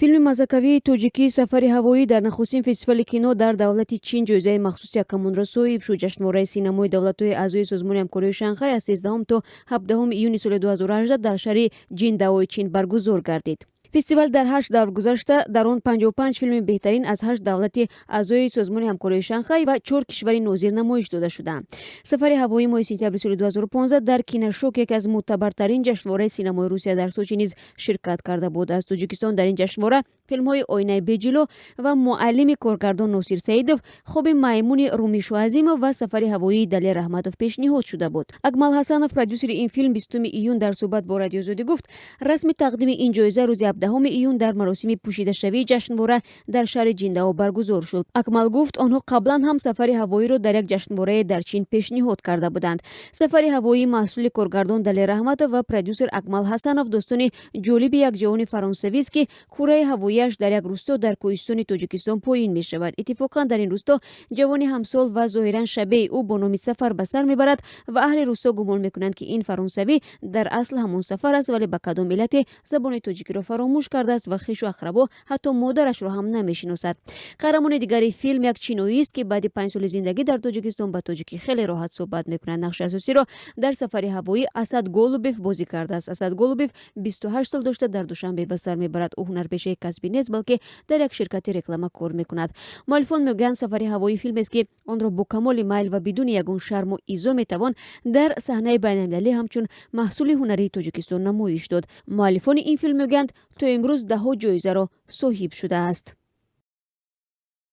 филми мазакавии тоҷикии «Сафари ҳавоӣ» дар нахустин фестивали кино дар давлати Чин ҷоизаи махсуси якамонро соҳиб шуд. Ҷашнвораи синамои давлатҳои аъзои Созмони ҳамкории Шанхай аз 13 то 17 июни соли 2018 дар шаҳри Ҷиндаои Чин баргузор гардид. фестивал дар 8 давр гузашта, дар он 55 филми беҳтарин аз 8 давлати аъзои Созмони ҳамкории Шанхай ва 4 кишвари нозир намоиш дода шуданд. «Сафари ҳавоӣ» моҳи сентябри соли 2015 дар Киношок, яке аз мӯътабартарин ҷашнвораи синамои Русия дар Сочи низ ширкат карда буд. Аз Тоҷикистон дар ин ҷашнвора филмҳои «Оинаи беҷило» ва «Муаллими коргардон» Носир Саидов, «Хоби маймуни» Румишу Азимов ва «Сафари ҳавоӣ» Далер Раҳматов пешниҳод шуда буд. Акмал Ҳасанов, продюсери ин филм, 20 июн дар суҳбат бо Радиозодӣ гуфт, расми тақдими ин ҷоиза рӯзи 17 июн дар маросими пӯшидашавии ҷашнвора дар шаҳри Ҷиндао баргузор шуд. Акмал гуфт, онҳо қаблан ҳам «Сафари ҳавоӣ»-ро дар як ҷашнворае дар Чин пешниҳод карда буданд. «Сафари ҳавоӣ» маҳсули коргардон Далер Раҳматов ва продюсер Акмал Ҳасанов достони ҷолиби як ҷавони фаронсавист, ки кураи ҳавоияш дар як рӯсто дар кӯҳистони Тоҷикистон поин мешавад. Иттифоқан дар ин рӯсто ҷавони ҳамсол ва зоҳиран шабеҳи ӯ бо номи Сафар ба сар мебарад ва аҳли рӯсто гумон мекунанд, ки ин фаронсавӣ дар асл ҳамон Сафар аст, вале ба кадом миллате забони тоҷикиро фаромӯш кардааст ва хишу ақрабо ҳатто модарашро ҳам намешиносад. қаҳрамони дигари филм як чиноист, ки баъди 5 соли зиндагӣ дар Тоҷикистон ба тоҷикӣ хеле роҳат суҳбат мекунад. нақши асосиро дар «Сафари ҳавоӣ» Асад Голубев бозӣ кардааст. Асад Голубев 28 сол дошта дар Душанбе ба сар мебарад. ӯ ҳунарпешаи касбӣ нест, балки дар як ширкати реклама кор мекунад. муаллифон мегӯянд «Сафари ҳавоӣ» филмест, ки онро бо камоли майл ва бидуни ягон шарму изо метавон дар саҳнаи байналмилалӣ ҳамчун маҳсули ҳунарии Тоҷикистон намоиш дод. муаллифони ин филм мегӯянд, то имрӯз даҳо ҷоизаро соҳиб шудааст.